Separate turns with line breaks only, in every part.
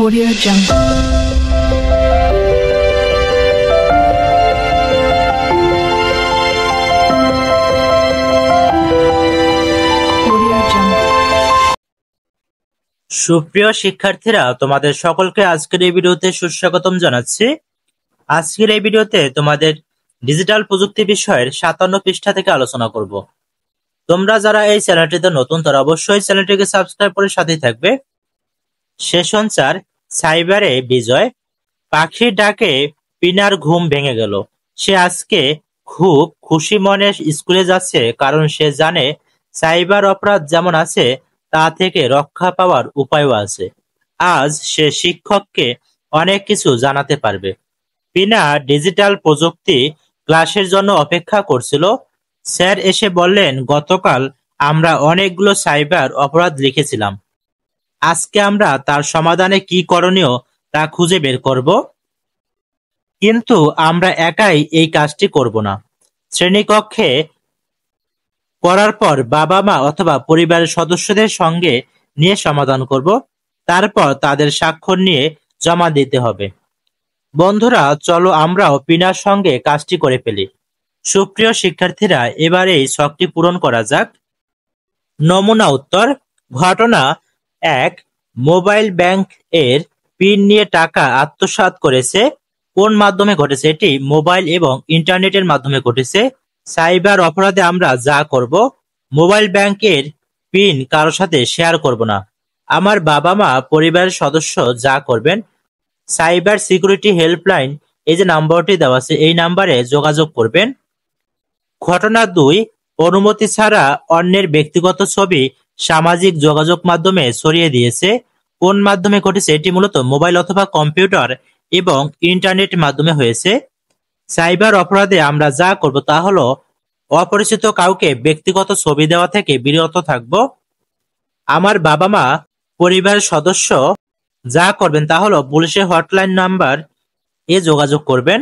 Audio Jungle.
সুপ্রিয় শিক্ষার্থীরা, তোমাদের সকলকে আজকের এই ভিডিওতে সুস্বাগতম জানাচ্ছি। আজকের এই ভিডিওতে তোমাদের ডিজিটাল প্রযুক্তি বিষয়ের 57 পৃষ্ঠা থেকে আলোচনা করব। তোমরা যারা এই চ্যানেলটিতে নতুন তারা অবশ্যই চ্যানেলটিকে সাবস্ক্রাইব করে সাথেই থাকবে। সেশন 4 সাইবারে বিজয়। পাখির ডাকে পিনার ঘুম ভেঙে গেল। সে আজকে খুব খুশি মনে স্কুলে যাচ্ছে, কারণ সে জানে সাইবার অপরাধ যেমন আছে তা থেকে রক্ষা পাওয়ার উপায়ও আছে। আজ সে শিক্ষককে অনেক কিছু জানাতে পারবে। পিনা ডিজিটাল প্রযুক্তি ক্লাসের জন্য অপেক্ষা করছিল। স্যার এসে বললেন, গতকাল আমরা অনেকগুলো সাইবার অপরাধ লিখেছিলাম। আজকে আমরা তার সমাধানে কি করণীয় তা খুঁজে বের করব। কিন্তু আমরা একাই এই কাজটি করব না। শ্রেণীকক্ষে করার পর বাবা মা অথবা পরিবারের সদস্যদের সঙ্গে নিয়ে সমাধান করব। তারপর তাদের স্বাক্ষর নিয়ে জমা দিতে হবে। বন্ধুরা, চলো আমরাও পিনার সঙ্গে কাজটি করে ফেলি। সুপ্রিয় শিক্ষার্থীরা, এবারে এই ছকটি পূরণ করা যাক। নমুনা উত্তর। ঘটনা 1, মোবাইল ব্যাংক এর পিন নিয়ে টাকা আত্মসাৎ করেছে। কোন মাধ্যমে ঘটেছে? এটি মোবাইল এবং ইন্টারনেটের মাধ্যমে ঘটেছে। সাইবার অপরাধে আমরা যা করব, মোবাইল ব্যাংকের পিন কারোর সাথে শেয়ার করব না। আমার বাবা মা পরিবারের সদস্য যা করবেন, সাইবার সিকিউরিটি হেল্পলাইন এই যে নাম্বারটি দেওয়া আছে এই নাম্বারে যোগাযোগ করবেন। ঘটনা 2, অনুমতি ছাড়া অন্যের ব্যক্তিগত ছবি সামাজিক যোগাযোগ মাধ্যমে ছড়িয়ে দিয়েছে। কোন মাধ্যমে ঘটেছে? এটি মূলত মোবাইল অথবা কম্পিউটার এবং ইন্টারনেট মাধ্যমে হয়েছে। সাইবার অপরাধে আমরা যা করব তা হলো অপরিচিত কাউকে ব্যক্তিগত ছবি দেওয়া থেকে বিরত থাকব। আমার বাবা মা পরিবারের সদস্য যা করবেন তা হলো পুলিশের হটলাইন নাম্বার এ যোগাযোগ করবেন।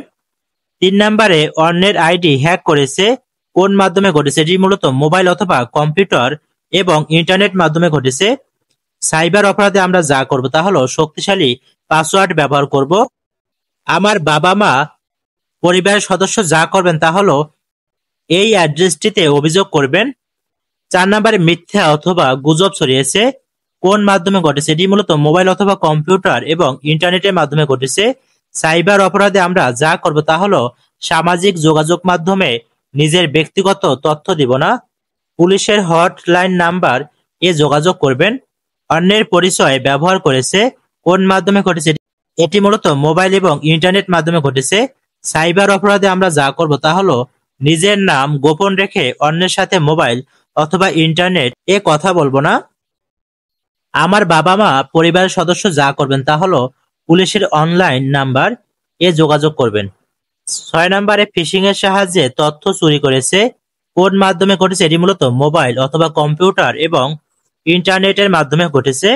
3 নম্বরে অন্যের আইডি হ্যাক করেছে। কোন মাধ্যমে ঘটেছে? এটি মূলত মোবাইল অথবা কম্পিউটার এবং ইন্টারনেট মাধ্যমে ঘটেছে। সাইবার অপরাধে আমরা যা করব তা হলো শক্তিশালী পাসওয়ার্ড ব্যবহার করব। আমার বাবা মা পরিবারের সদস্য যা করবেন তা হলো এই অ্যাড্রেসটিতে অভিযোগ করবেন। 4 নম্বরে মিথ্যা অথবা গুজব ছড়িয়েছে। কোন মাধ্যমে ঘটেছে? এটি মূলত মোবাইল অথবা কম্পিউটার এবং ইন্টারনেটের মাধ্যমে ঘটেছে। সাইবার অপরাধে আমরা যা করব তা হলো সামাজিক যোগাযোগ মাধ্যমে নিজের ব্যক্তিগত তথ্য দিব না। পুলিশের হটলাইন নাম্বার এ যোগাযোগ করবেন। অন্যের পরিচয় ব্যবহার করেছে। কোন মাধ্যমে ঘটেছে? এটি মূলত মোবাইল এবং ইন্টারনেট মাধ্যমে ঘটেছে। সাইবার অপরাধে আমরা যা করব তা হলো নিজের নাম গোপন রেখে অন্যের সাথে মোবাইল অথবা ইন্টারনেট এ কথা বলবো না। আমার বাবা মা পরিবারের সদস্য যা করবেন তা হলো পুলিশের অনলাইন নাম্বার এ যোগাযোগ করবেন। 6 নম্বরে ফিশিং এর সাহায্যে তথ্য চুরি করেছে। কোন মাধ্যমে ঘটেছে? এটি মূলত মোবাইল অথবা কম্পিউটার এবং ইন্টারনেটের মাধ্যমে ঘটেছে।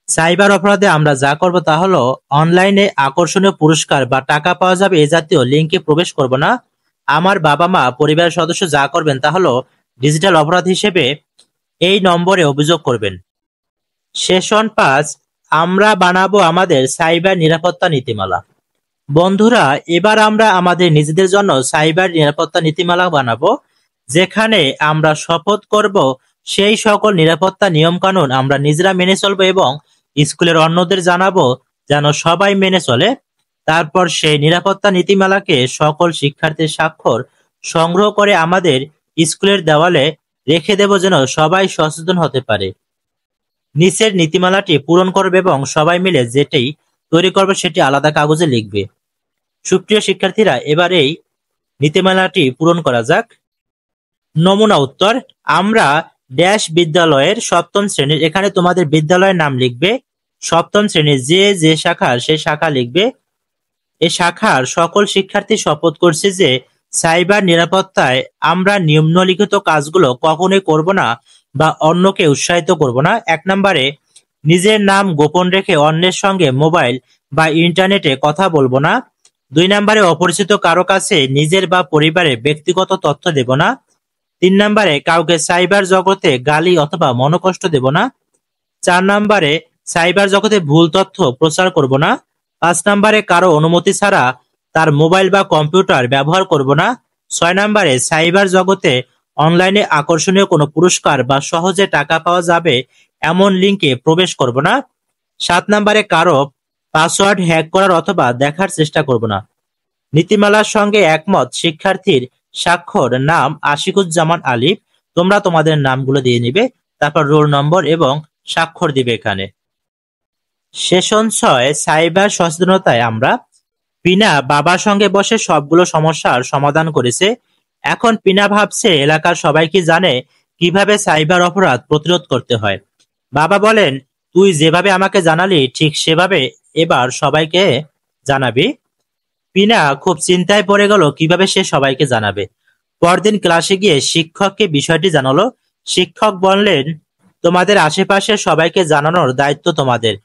সাইবার অপরাধে আমরা যা করব তা হলো অনলাইনে আকর্ষণীয় পুরস্কার বা টাকা পাওয়া যাবে এ জাতীয় লিঙ্কে প্রবেশ করব না। আমার বাবা মা পরিবারের সদস্য যা করবেন তা হলো ডিজিটাল অপরাধ হিসেবে এই নম্বরে অভিযোগ করবেন। সেশন 5, আমরা বানাবো আমাদের সাইবার নিরাপত্তা নীতিমালা। বন্ধুরা, এবার আমরা আমাদের নিজেদের জন্য সাইবার নিরাপত্তা নীতিমালা বানাবো, যেখানে আমরা শপথ করব সেই সকল নিরাপত্তা নিয়ম কানুন আমরা নিজেরা মেনে চলবো এবং স্কুলের অন্যদের জানাবো যেন সবাই মেনে চলে। তারপর সেই নিরাপত্তা নীতিমালাকে সকল শিক্ষার্থীর স্বাক্ষর সংগ্রহ করে আমাদের স্কুলের দেওয়ালে রেখে দেব যেন সবাই সচেতন হতে পারে। নিচের নীতিমালাটি পূরণ করবে এবং সবাই মিলে যেটি তৈরি করবে সেটি আলাদা কাগজে লিখবে। সুপ্রিয় শিক্ষার্থীরা, এবার এই নীতিমালাটি পূরণ করা যাক। নমুনা উত্তর। আমরা ড্যাশ বিদ্যালয়ের 7ম শ্রেণীর, এখানে তোমাদের বিদ্যালয়ের নাম লিখবে। 7ম শ্রেণীর যে শাখার সেই শাখা লিখবে। এই শাখার সকল শিক্ষার্থী শপথ করছে যে সাইবার নিরাপত্তায় আমরা নিম্নলিখিত কাজগুলো কখনোই করব না বা অন্যকে উৎসাহিত করব না। 1 নম্বরে নিজের নাম গোপন রেখে অন্যের সঙ্গে মোবাইল বা ইন্টারনেটে কথা বলবো না। 2 নম্বরে অপরিচিত কারো কাছে নিজের বা পরিবারের ব্যক্তিগত তথ্য দেব না। 3 নম্বরে কাউকে সাইবার জগতে গালি অথবা মনোকষ্ট দেব না। 4 নম্বরে সাইবার জগতে ভুল তথ্য প্রচার করব না। 5 নম্বরে কারো অনুমতি ছাড়া তার মোবাইল বা কম্পিউটার ব্যবহার করব না। 6 নম্বরে সাইবার জগতে অনলাইনে আকর্ষণীয় কোনো পুরস্কার বা সহজে টাকা পাওয়া যাবে এমন লিঙ্কে প্রবেশ করব না। 7 নম্বরে কারো পাসওয়ার্ড হ্যাক করার অথবা দেখার চেষ্টা করব না। নীতিমালার সঙ্গে একমত শিক্ষার্থীর স্বাক্ষর, নাম আশিকুজ্জামান আলিফ। তোমরা তোমাদের নামগুলো দিয়ে নিবে, তারপর রোল নম্বর এবং স্বাক্ষর দিবে এখানে। সেশন 6 সাইবার সচেতনতায় আমরা। পিনা বাবার সঙ্গে বসে সবগুলো সমস্যার সমাধান করেছে। এখন পিনা ভাবছে এলাকার সবাই কি জানে কিভাবে সাইবার অপরাধ প্রতিরোধ করতে হয়। বাবা বলেন, তুই যেভাবে আমাকে জানালি ঠিক সেভাবে এবার সবাইকে জানাবি। পিনা খুব চিন্তায় পড়ে গেল কিভাবে সে সবাইকে জানাবে। পরদিন ক্লাসে গিয়ে শিক্ষককে বিষয়টি জানালো। শিক্ষক বললেন, তোমাদের আশেপাশে সবাইকে জানানোর দায়িত্ব তোমাদের।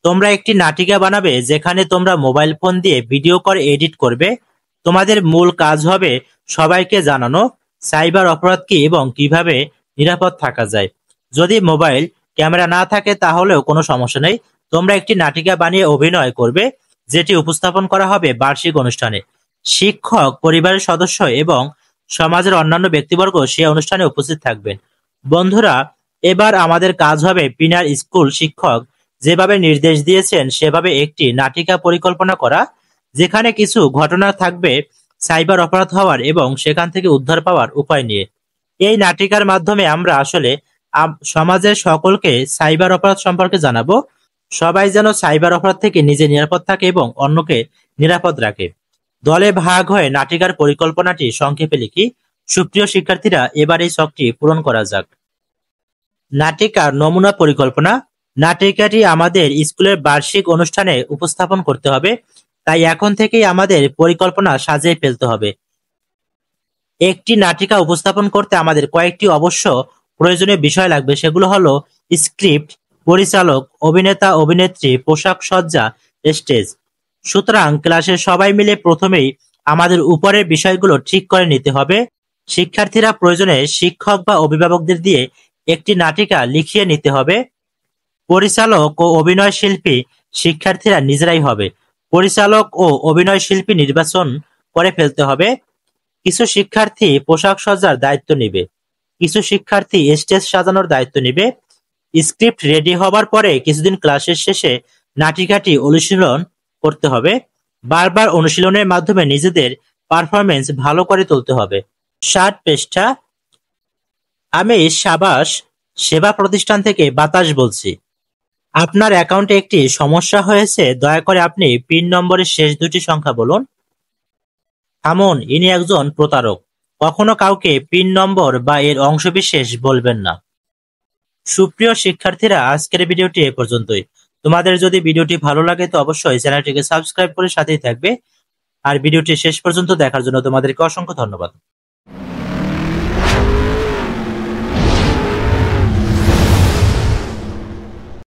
তোমরা একটি নাটিকা বানাবে যেখানে তোমরা মোবাইল ফোন দিয়ে ভিডিও করে এডিট করবে। তোমাদের মূল কাজ হবে সবাইকে জানানো সাইবার অপরাধ কি এবং কিভাবে নিরাপদ থাকা যায়। যদি মোবাইল ক্যামেরা না থাকে তাহলেও কোনো সমস্যা নেই। তোমরা একটি নাটিকা বানিয়ে অভিনয় করবে, যেটি উপস্থাপন করা হবে বার্ষিক অনুষ্ঠানে। শিক্ষক, পরিবারের সদস্য এবং সমাজের অন্যান্য ব্যক্তিবর্গ সে অনুষ্ঠানে উপস্থিত থাকবেন। বন্ধুরা, এবার আমাদের কাজ হবে পিনার স্কুল শিক্ষক যেভাবে নির্দেশ দিয়েছেন সেভাবে একটি নাটিকা পরিকল্পনা করা, যেখানে কিছু ঘটনা থাকবে সাইবার অপরাধ হওয়ার এবং সেখান থেকে উদ্ধার পাওয়ার উপায় নিয়ে। এই নাটিকার মাধ্যমে আমরা আসলে সমাজের সকলকে সাইবার অপরাধ সম্পর্কে জানাবো। সবাই যেন সাইবার অপরাধ থেকে নিজে নিরাপদ থাকে এবং অন্যকে নিরাপদ রাখে। দলে ভাগ হয়ে নাটিকার পরিকল্পনাটি সংক্ষেপে লিখি। সুপ্রিয় শিক্ষার্থীরা, এবার এই ছকটি পূরণ করা যাক। নাটিকার নমুনা পরিকল্পনা। নাটিকাটি আমাদের স্কুলের বার্ষিক অনুষ্ঠানে উপস্থাপন করতে হবে, তাই এখন থেকেই আমাদের পরিকল্পনা সাজিয়ে ফেলতে হবে। একটি নাটিকা উপস্থাপন করতে আমাদের কয়েকটি অবশ্য প্রয়োজনীয় বিষয় লাগবে। সেগুলো হলো স্ক্রিপ্ট, পরিচালক, অভিনেতা অভিনেত্রী, পোশাক সজ্জা, স্টেজ। সুতরাং ক্লাসের সবাই মিলে প্রথমেই আমাদের উপরের বিষয়গুলো ঠিক করে নিতে হবে। শিক্ষার্থীরা প্রয়োজনে শিক্ষক বা অভিভাবকদের দিয়ে একটি নাটিকা লিখিয়ে নিতে হবে। পরিচালক ও অভিনয় শিল্পী শিক্ষার্থীরা নিজেরাই হবে। পরিচালক ও অভিনয় শিল্পী নির্বাচন করে ফেলতে হবে। কিছু শিক্ষার্থী পোশাক সজ্জার দায়িত্ব নেবে, কিছু শিক্ষার্থী স্টেজ সাজানোর দায়িত্ব নেবে। স্ক্রিপ্ট রেডি হবার পরে কিছুদিন ক্লাসের শেষে নাটিকাটি অনুশীলন করতে হবে। বারবার অনুশীলনের মাধ্যমে নিজেদের পারফরমেন্স ভালো করে তুলতে হবে। 60 পৃষ্ঠা। আমি সাবাস সেবা প্রতিষ্ঠান থেকে বাতাস বলছি। আপনার অ্যাকাউন্টে একটি সমস্যা হয়েছে, দয়া করে আপনি পিন নম্বরের শেষ দুটি সংখ্যা বলুন। থামুন, ইনি একজন প্রতারক। কখনো কাউকে পিন নম্বর বা এর অংশবিশেষ বলবেন না। সুপ্রিয় শিক্ষার্থীরা, আজকের ভিডিওটি এ পর্যন্তই। তোমাদের যদি ভিডিওটি ভালো লাগে তো অবশ্যই চ্যানেলটিকে সাবস্ক্রাইব করে সাথেই থাকবে। আর ভিডিওটি শেষ পর্যন্ত দেখার জন্য তোমাদেরকে অসংখ্য ধন্যবাদ।